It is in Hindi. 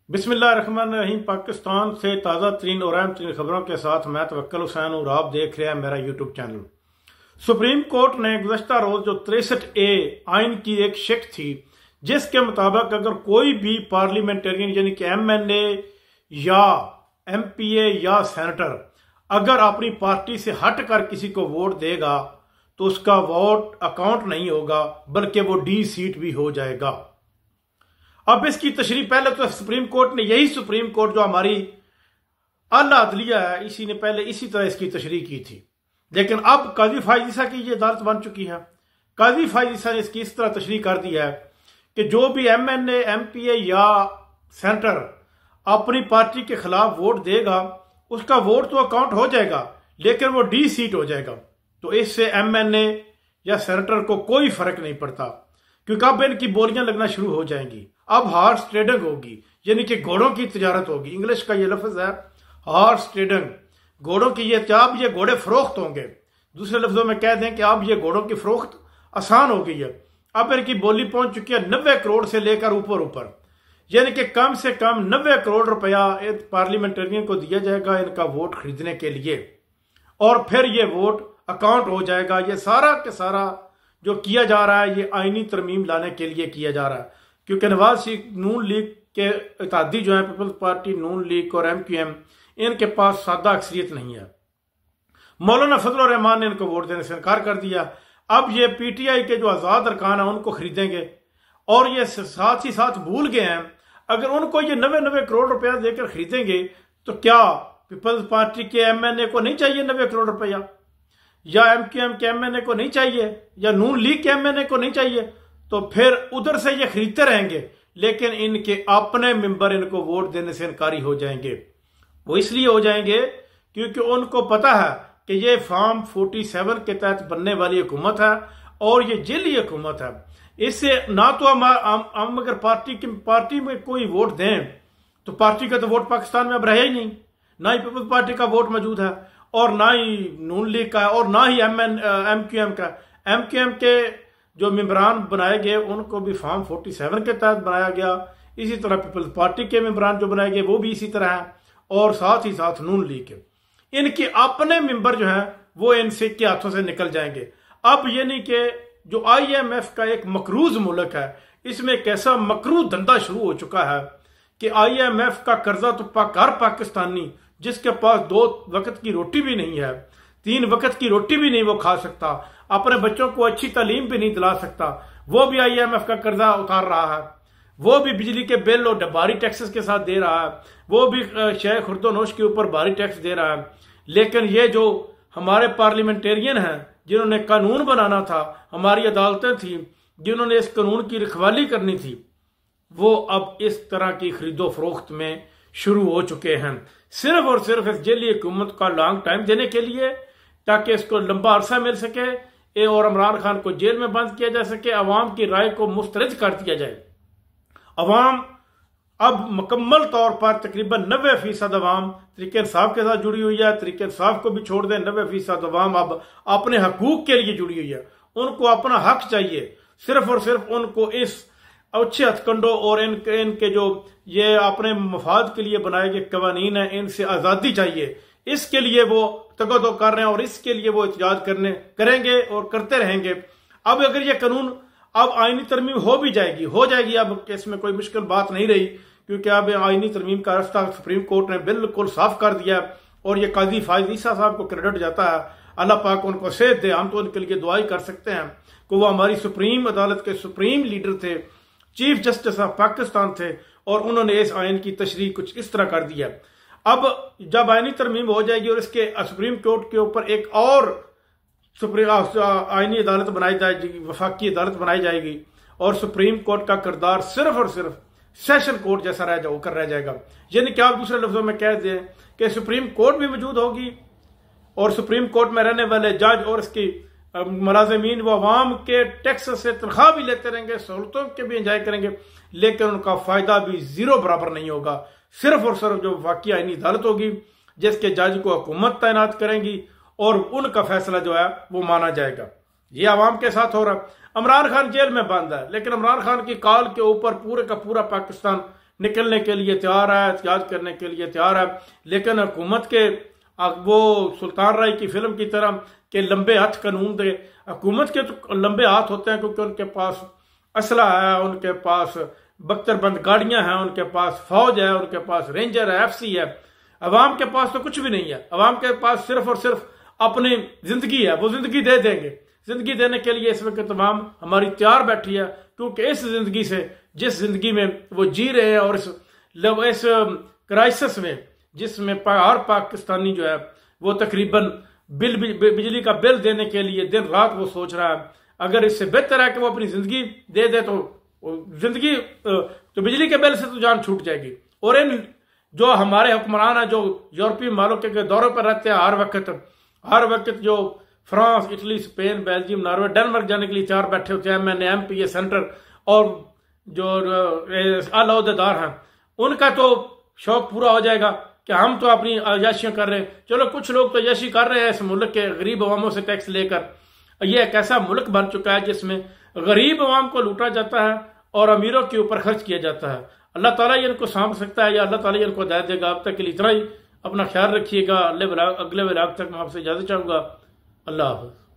बिस्मिल्लाहिर्रहमानिर्रहीम। पाकिस्तान से ताज़ा तरीन और अहम तरीन खबरों के साथ मैं तवक्कुल हुसैन और आप देख रहे हैं मेरा यूट्यूब चैनल। सुप्रीम कोर्ट ने गुज़श्ता रोज जो 63A आइन की एक शिक थी, जिसके मुताबिक अगर कोई भी पार्लियामेंटेरियन यानी कि MNA या MPA या सेनेटर अगर अपनी पार्टी से हट कर किसी को वोट देगा तो उसका वोट अकाउंट नहीं होगा, बल्कि वो डी सीट भी हो जाएगा। अब इसकी तशरीह पहले तो सुप्रीम कोर्ट ने, यही सुप्रीम कोर्ट जो हमारी आला अदलिया है, इसी ने पहले इसी तरह इसकी तशरीह की थी, लेकिन अब काजी फाइज ईसा की ये अदालत बन चुकी है। काजी फाइज ईसा ने इसकी इस तरह तशरीह कर दी है कि जो भी MNA MPA या सेनेटर अपनी पार्टी के खिलाफ वोट देगा उसका वोट तो अकाउंट हो जाएगा, लेकिन वो डी सीट हो जाएगा। तो इससे MNA या सेनेटर को कोई फर्क नहीं पड़ता, क्योंकि अब इनकी बोलियां लगना शुरू हो जाएंगी। अब हॉर्स ट्रेडिंग होगी, यानी कि घोड़ों की तजारत होगी। इंग्लिश का ये लफ्ज है हॉर्स ट्रेडिंग, घोड़ों की ये, अब ये घोड़े फरोख्त होंगे। दूसरे लफ्जों में कह दें कि अब ये घोड़ों की फरोख्त आसान हो गई है। अब इनकी बोली पहुंच चुकी है 90 करोड़ से लेकर ऊपर, यानी कि कम से कम 90 करोड़ रुपया पार्लियामेंटेरियन को दिया जाएगा इनका वोट खरीदने के लिए, और फिर ये वोट अकाउंट हो जाएगा। ये सारा के सारा जो किया जा रहा है ये आईनी तरमीम लाने के लिए किया जा रहा है, क्योंकि नवाज शरीफ नून लीग के इत्तेहादी जो है, पीपल्स पार्टी, नून लीग और MQM, इनके पास सादा अक्सरियत नहीं है। मौलाना फजल रहमान ने इनको वोट देने से इनकार कर दिया। अब ये PTI के जो आजाद अरकान है उनको खरीदेंगे, और ये साथ ही साथ भूल गए हैं अगर उनको ये 90 करोड़ रुपया देकर खरीदेंगे तो क्या पीपल्स पार्टी के MNA को नहीं चाहिए 90 करोड़ रुपया, या MQM के MNA को नहीं चाहिए, या नून लीग के MNA को नहीं चाहिए? तो फिर उधर से ये खरीदते रहेंगे, लेकिन इनके अपने मेंबर इनको वोट देने से इनकारी हो जाएंगे। वो इसलिए हो जाएंगे क्योंकि उनको पता है कि ये फॉर्म 47 के तहत बनने वाली हुकूमत है और ये जेली हुकूमत है। इससे ना तो हम अगर पार्टी में कोई वोट दें तो पार्टी का तो वोट पाकिस्तान में अब रहा ही नहीं, ना ही पीपल्स पार्टी का वोट मौजूद है, और ना ही नून लीग का है, और ना ही MQM का। MQM के जो मेंबरान बनाए गए उनको भी फॉर्म 47 के तहत बनाया गया। इसी तरह पीपल्स पार्टी के मेंबरान जो बनाए गए वो भी इसी तरह है, और साथ ही साथ नून लीग के। इनके अपने मेंबर जो हैं वो इनसे के हाथों से निकल जाएंगे। अब यानी कि जो IMF का एक मकरूज मुल्क है, इसमें एक ऐसा मकरू धंधा शुरू हो चुका है कि IMF का कर्जा तो हर पाकिस्तानी जिसके पास 2 वक्त की रोटी भी नहीं है, 3 वक्त की रोटी भी नहीं वो खा सकता, अपने बच्चों को अच्छी तालीम भी नहीं दिला सकता, वो भी IMF का कर्जा उतार रहा है। वो भी बिजली के बिल और भारी टैक्सेस के साथ दे रहा है, वो भी शेख खुर्दोनोश के ऊपर भारी टैक्स दे रहा है। लेकिन ये जो हमारे पार्लियामेंटेरियन हैं जिन्होंने कानून बनाना था, हमारी अदालतें थी जिन्होंने इस कानून की रखवाली करनी थी, वो अब इस तरह की खरीदो फरोख्त में शुरू हो चुके हैं, सिर्फ और सिर्फ इस जेली हुकूमत का लॉन्ग टाइम देने के लिए, ताकि इसको लंबा अरसा मिल सके और इमरान खान को जेल में बंद किया जा सके, अवाम की राय को मुस्तरद कर दिया जाए। अवाम अब मुकम्मल तौर पर तकरीबन 90% अवाम तरीके इंसाफ के साथ जुड़ी हुई है। तरीके इंसाफ को भी छोड़ दें, 90% अवाम अब अपने हकूक के लिए जुड़ी हुई है। उनको अपना हक चाहिए, सिर्फ और सिर्फ उनको इस अच्छे हथकंडों और इनके जो ये अपने मफाद के लिए बनाए गए कवानीन है, इनसे आज़ादी चाहिए। इसके लिए वो तगदो कर रहे हैं और इसके लिए वो एहतजाज करेंगे और करते रहेंगे। अब अगर ये कानून अब आईनी तरमीम हो जाएगी, अब इसमें कोई मुश्किल बात नहीं रही, क्योंकि अब आईनी तरमीम का रास्ता सुप्रीम कोर्ट ने बिल्कुल साफ कर दिया, और ये काजी फाइज ईसा साहब को क्रेडिट जाता है। अल्लाह पाक उनको सेहत दे, हम तो उनके लिए दुआई कर सकते हैं कि वो हमारी सुप्रीम अदालत के सुप्रीम लीडर थे, चीफ जस्टिस ऑफ पाकिस्तान थे, और उन्होंने इस आइन की तशरीह कुछ इस तरह कर दिया। अब जब आईनी तरमीम हो जाएगी और इसके सुप्रीम कोर्ट के ऊपर एक और आईनी अदालत बनाई जाएगी, वफाकी अदालत बनाई जाएगी, और सुप्रीम कोर्ट का किरदार सिर्फ और सिर्फ सेशन कोर्ट जैसा रह जाएगा। यानी कि आप दूसरे लफ्जों में कह दें कि सुप्रीम कोर्ट भी मौजूद होगी, और सुप्रीम कोर्ट में रहने वाले जज और इसकी मुलाजमीन वो अवाम के टैक्स से तनख्वाह भी लेते रहेंगे, सहूलतों के भी एंजॉय करेंगे, लेकिन उनका फायदा भी जीरो बराबर नहीं होगा। सिर्फ और सिर्फ जो वाकई आईनी अदालत होगी जिसके जज को हुकूमत तैनात करेंगी, और उनका फैसला जो है वो माना जाएगा। ये अवाम के साथ हो रहा। इमरान खान जेल में बंद है, लेकिन इमरान खान की कॉल के ऊपर पूरे का पूरा पाकिस्तान निकलने के लिए तैयार है, एहतियात करने के लिए तैयार है। लेकिन हुकूमत के वो सुल्तान राय की फिल्म की तरह के लंबे हाथ कानून दे, हुकूमत के तो लंबे हाथ होते हैं क्योंकि उनके पास असला है, उनके पास बख्तरबंद गाड़ियां हैं, उनके पास फौज है, उनके पास रेंजर है, FC है। अवाम के पास तो कुछ भी नहीं है। अवाम के पास सिर्फ और सिर्फ अपनी जिंदगी है, वो जिंदगी दे देंगे। जिंदगी देने के लिए इस वक्त तमाम हमारी तैयार बैठी है, क्योंकि इस जिंदगी से, जिस जिंदगी में वो जी रहे हैं और इस क्राइसिस में, जिसमें हर पाकिस्तानी जो है वो तकरीबन बिजली का बिल देने के लिए दिन रात वो सोच रहा है। अगर इससे बेहतर है कि वो अपनी जिंदगी दे दे तो जिंदगी तो बिजली के बिल से तो जान छूट जाएगी। और इन जो हमारे हुक्मरान है जो यूरोपीय मुल्क के दौरे पर रहते हैं, हर वक्त जो France, Italy, Spain, Belgium, Norway, Denmark जाने के लिए तैयार बैठे होते हैं, MNA, MPA, सेंटर और जो आला ओहदेदार हैं, उनका तो शौक पूरा हो जाएगा कि हम तो अपनी अयाशियां कर रहे हैं। चलो कुछ लोग तो अयाशी कर रहे हैं इस मुल्क के गरीब अवामों से टैक्स लेकर। यह एक ऐसा मुल्क बन चुका है जिसमें गरीब अवाम को लूटा जाता है और अमीरों के ऊपर खर्च किया जाता है। अल्लाह ताला ये इनको सांभ सकता है या अल्लाह ताला ये इनको हिदायत देगा। अब तक के लिए इतना ही। अपना ख्याल रखिएगा। अगले व्लॉग तक मैं आपसे इजाजत चाहूंगा। अल्लाह हाफ़िज़।